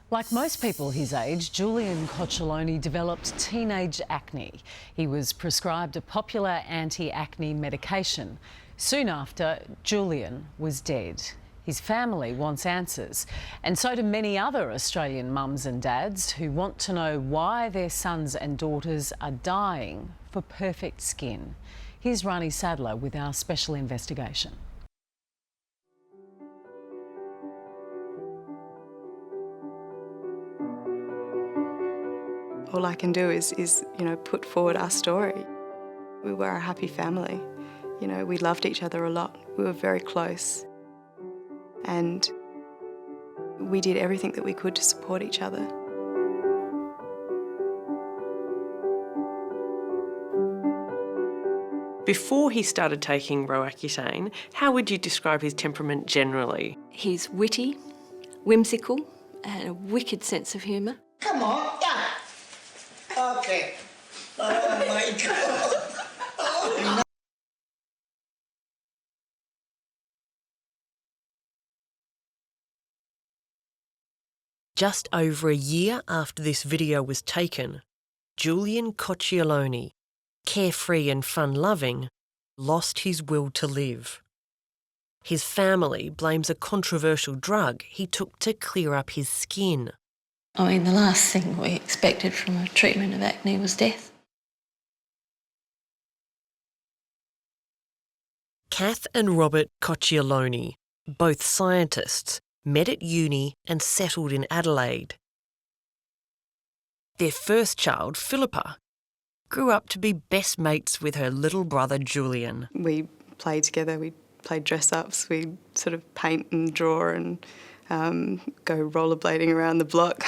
Like most people his age, Julian Cocciolone developed teenage acne. He was prescribed a popular anti-acne medication. Soon after, Julian was dead. His family wants answers, and so do many other Australian mums and dads who want to know why their sons and daughters are dying for perfect skin. Here's Rahni Sadler with our special investigation. All I can do is put forward our story. We were a happy family. We loved each other a lot. We were very close. And we did everything that we could to support each other. Before he started taking Roaccutane, how would you describe his temperament generally? He's witty, whimsical, and a wicked sense of humour. Come on, yeah. Okay. Oh my God. Oh. Just over a year after this video was taken, Julian Cocciolone, carefree and fun-loving, lost his will to live. His family blames a controversial drug he took to clear up his skin. I mean, the last thing we expected from a treatment of acne was death. Kath and Robert Cocciolone, both scientists, met at uni and settled in Adelaide. Their first child, Philippa, grew up to be best mates with her little brother Julian. We played together, we played dress-ups, we sort of paint and draw and go rollerblading around the block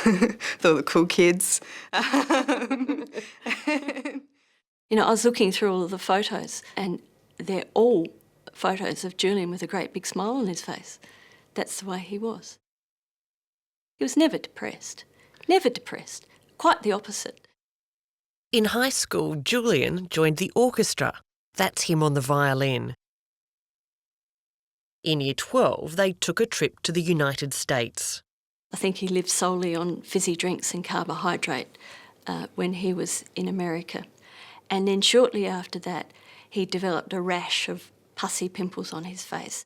with all the cool kids. I was looking through all of the photos and they're all photos of Julian with a great big smile on his face. That's the way he was. He was never depressed, quite the opposite. In high school, Julian joined the orchestra. That's him on the violin. In Year 12, they took a trip to the United States. I think he lived solely on fizzy drinks and carbohydrate when he was in America. And then shortly after that, he developed a rash of pussy pimples on his face.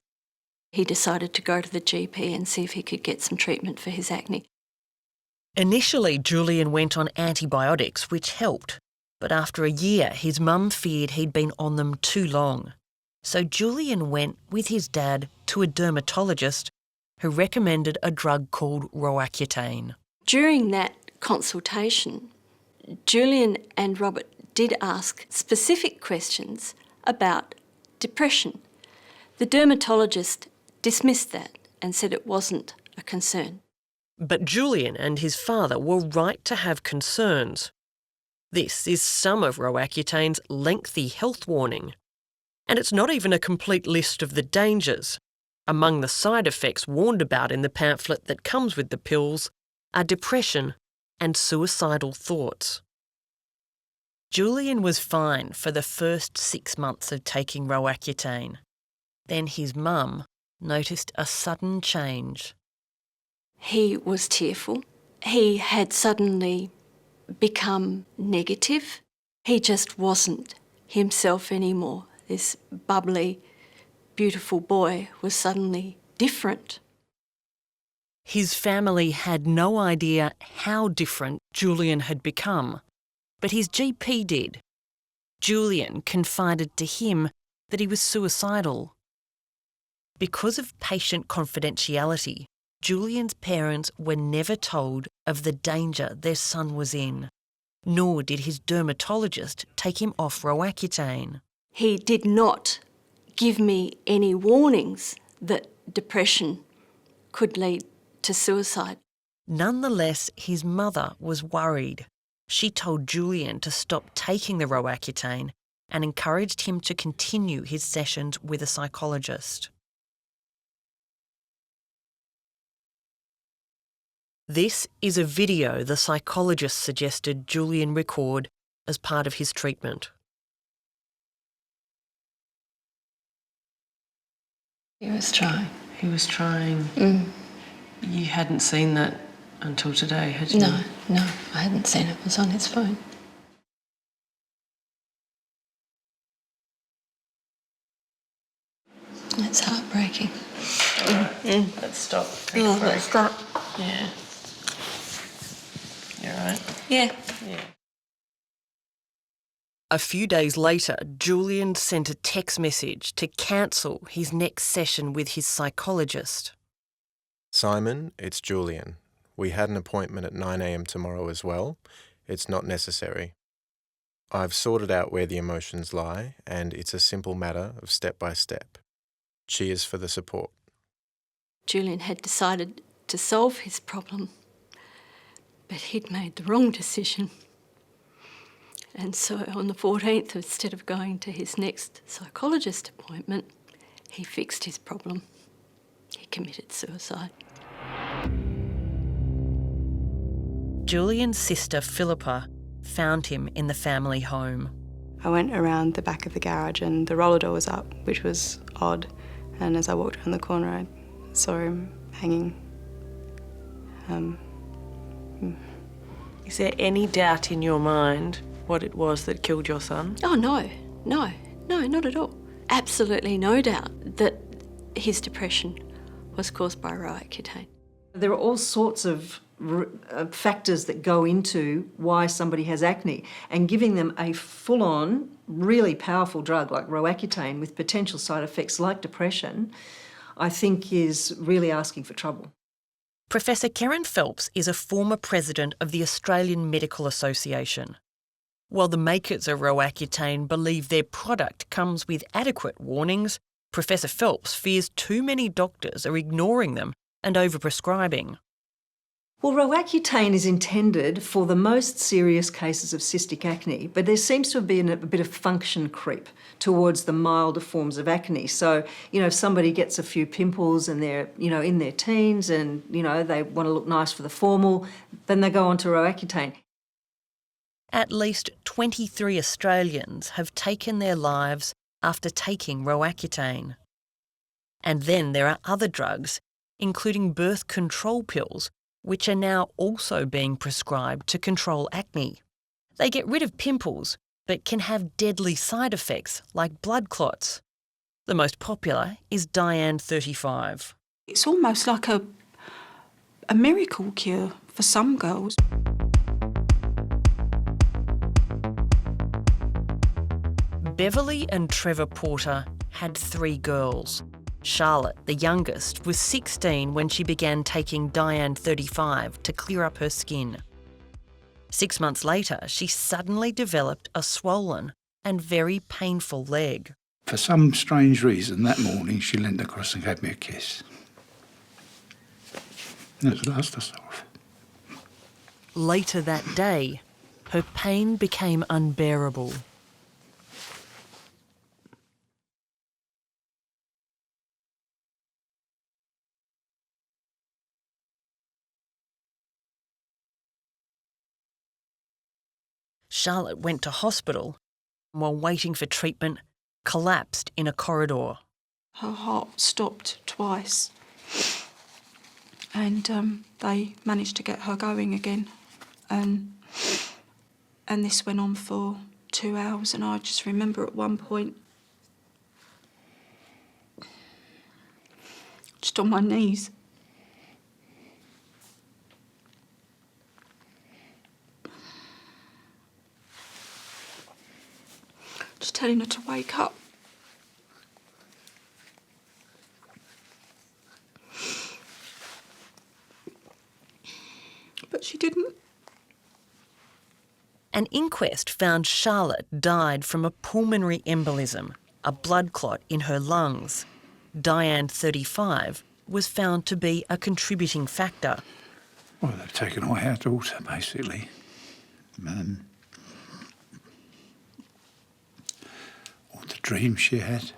He decided to go to the GP and see if he could get some treatment for his acne. Initially, Julian went on antibiotics, which helped. But after a year, his mum feared he'd been on them too long. So Julian went with his dad to a dermatologist who recommended a drug called Roaccutane. During that consultation, Julian and Robert did ask specific questions about depression. The dermatologist dismissed that and said it wasn't a concern. But Julian and his father were right to have concerns. This is some of Roaccutane's lengthy health warning. And it's not even a complete list of the dangers. Among the side effects warned about in the pamphlet that comes with the pills are depression and suicidal thoughts. Julian was fine for the first 6 months of taking Roaccutane. Then his mum noticed a sudden change. He was tearful. He had suddenly become negative. He just wasn't himself anymore. This bubbly, beautiful boy was suddenly different. His family had no idea how different Julian had become, but his GP did. Julian confided to him that he was suicidal. Because of patient confidentiality, Julian's parents were never told of the danger their son was in, nor did his dermatologist take him off Roaccutane. He did not give me any warnings that depression could lead to suicide. Nonetheless, his mother was worried. She told Julian to stop taking the Roaccutane and encouraged him to continue his sessions with a psychologist. This is a video the psychologist suggested Julian record as part of his treatment. He was trying. He was trying. You hadn't seen that until today, had you? No, I hadn't seen it. It was on his phone. It's heartbreaking. Let's stop. Take a break. Let's stop. Yeah. You all right? Yeah. Yeah. A few days later, Julian sent a text message to cancel his next session with his psychologist. Simon, it's Julian. We had an appointment at 9 a.m. tomorrow as well. It's not necessary. I've sorted out where the emotions lie, and it's a simple matter of step by step. Cheers for the support. Julian had decided to solve his problem, but he'd made the wrong decision. And so on the 14th, instead of going to his next psychologist appointment, he fixed his problem. He committed suicide. Julian's sister, Philippa, found him in the family home. I went around the back of the garage and the roller door was up, which was odd. And as I walked around the corner, I saw him hanging. Is there any doubt in your mind what it was that killed your son? Oh, no, not at all. Absolutely no doubt that his depression was caused by Roaccutane. There are all sorts of factors that go into why somebody has acne, and giving them a full-on, really powerful drug like Roaccutane with potential side effects like depression, I think is really asking for trouble. Professor Karen Phelps is a former president of the Australian Medical Association. While the makers of Roaccutane believe their product comes with adequate warnings, Professor Phelps fears too many doctors are ignoring them and overprescribing. Well, Roaccutane is intended for the most serious cases of cystic acne, but there seems to have been a bit of function creep towards the milder forms of acne. So, if somebody gets a few pimples and they're, in their teens and, they want to look nice for the formal, then they go on to Roaccutane. At least 23 Australians have taken their lives after taking Roaccutane. And then there are other drugs, including birth control pills, which are now also being prescribed to control acne. They get rid of pimples, but can have deadly side effects like blood clots. The most popular is Diane 35. It's almost like a miracle cure for some girls. Beverly and Trevor Porter had 3 girls. Charlotte, the youngest, was 16 when she began taking Diane 35 to clear up her skin. 6 months later, she suddenly developed a swollen and very painful leg. For some strange reason, that morning she leant across and gave me a kiss. And it was the last I saw of her. Later that day, her pain became unbearable. Charlotte went to hospital and, while waiting for treatment, collapsed in a corridor. Her heart stopped twice and they managed to get her going again. And this went on for 2 hours, and I just remember at one point just on my knees just telling her to wake up. But she didn't. An inquest found Charlotte died from a pulmonary embolism, a blood clot in her lungs. Diane 35 was found to be a contributing factor. Well, they've taken away our daughter, basically. All the dreams she had,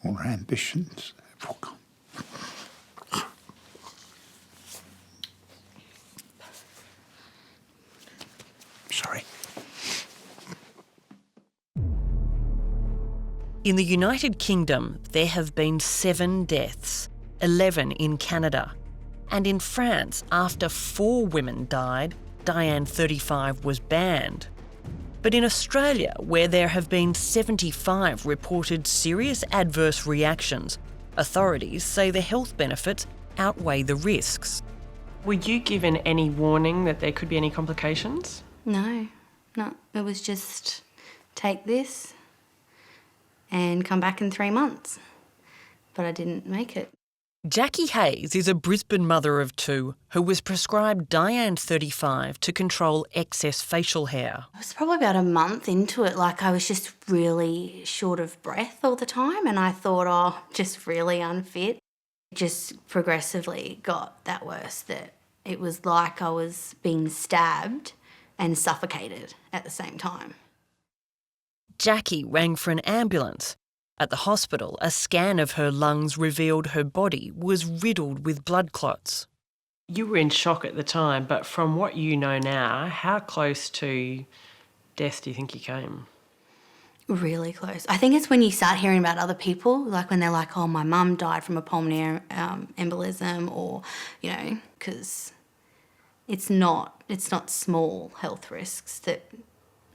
all her ambitions, they've all gone. Sorry. In the United Kingdom, there have been 7 deaths, 11 in Canada. And in France, after 4 women died, Diane 35 was banned. But in Australia, where there have been 75 reported serious adverse reactions, authorities say the health benefits outweigh the risks. Were you given any warning that there could be any complications? No. It was just take this and come back in 3 months. But I didn't make it. Jackie Hayes is a Brisbane mother of 2 who was prescribed Diane 35 to control excess facial hair. I was probably about a month into it, like I was just really short of breath all the time, and I thought, oh, just really unfit. It just progressively got that worse, that it was like I was being stabbed and suffocated at the same time. Jackie rang for an ambulance. At the hospital, a scan of her lungs revealed her body was riddled with blood clots. You were in shock at the time, but from what you know now, how close to death do you think you came? Really close. I think it's when you start hearing about other people, like when they're like, oh, my mum died from a pulmonary embolism, or, you know, because it's not small health risks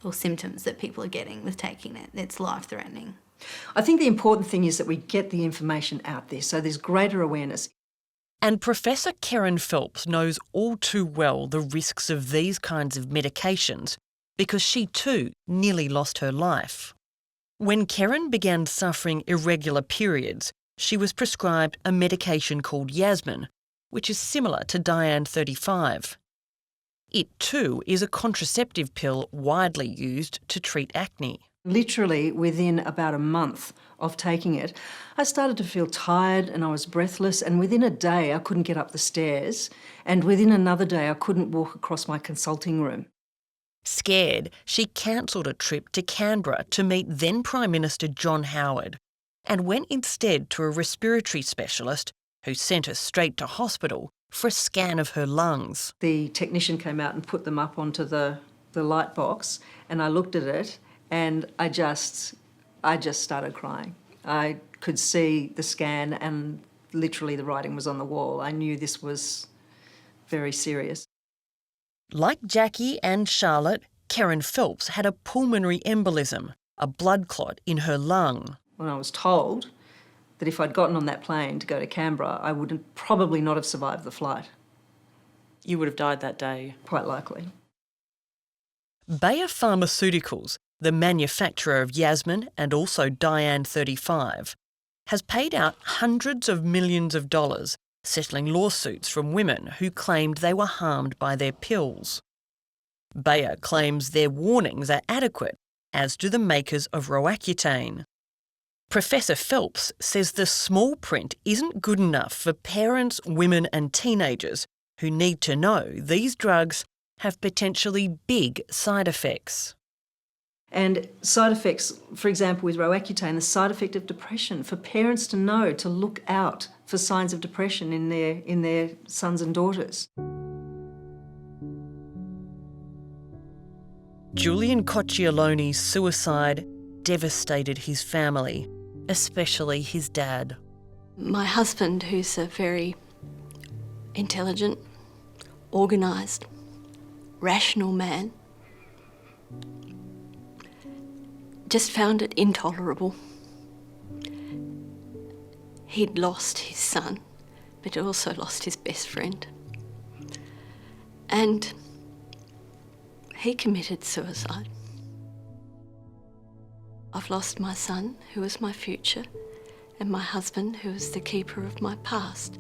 or symptoms that people are getting with taking it. It's life-threatening. I think the important thing is that we get the information out there, so there's greater awareness. And Professor Karen Phelps knows all too well the risks of these kinds of medications because she too nearly lost her life. When Karen began suffering irregular periods, she was prescribed a medication called Yasmin, which is similar to Diane 35. It too is a contraceptive pill widely used to treat acne. Literally within about a month of taking it, I started to feel tired and I was breathless, and within a day I couldn't get up the stairs, and within another day I couldn't walk across my consulting room. Scared, she cancelled a trip to Canberra to meet then Prime Minister John Howard and went instead to a respiratory specialist who sent her straight to hospital for a scan of her lungs. The technician came out and put them up onto the light box, and I looked at it and I just started crying. I could see the scan and literally the writing was on the wall. I knew this was very serious. Like Jackie and Charlotte, Karen Phelps had a pulmonary embolism, a blood clot in her lung. When I was told that if I'd gotten on that plane to go to Canberra, I would probably not have survived the flight. You would have died that day. Quite likely. Bayer Pharmaceuticals, the manufacturer of Yasmin and also Diane 35, has paid out hundreds of millions of dollars settling lawsuits from women who claimed they were harmed by their pills. Bayer claims their warnings are adequate, as do the makers of Roaccutane. Professor Phelps says the small print isn't good enough for parents, women and teenagers who need to know these drugs have potentially big side effects. And side effects, for example, with Roaccutane, the side effect of depression, for parents to know to look out for signs of depression in their sons and daughters. Julian Cocciolone's suicide devastated his family, especially his dad. My husband, who's a very intelligent, organised, rational man, just found it intolerable. He'd lost his son, but also lost his best friend. And he committed suicide. I've lost my son, who was my future, and my husband, who was the keeper of my past.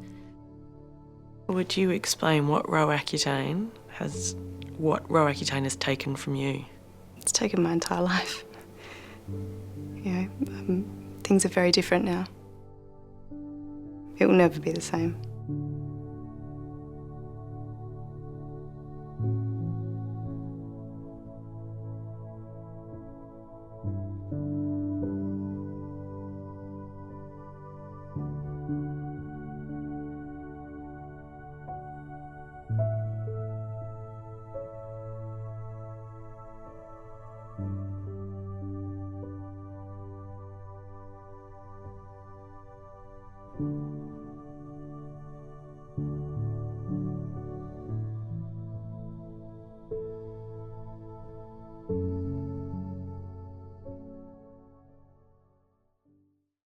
Would you explain what Roaccutane has taken from you? It's taken my entire life. You know, things are very different now. It will never be the same.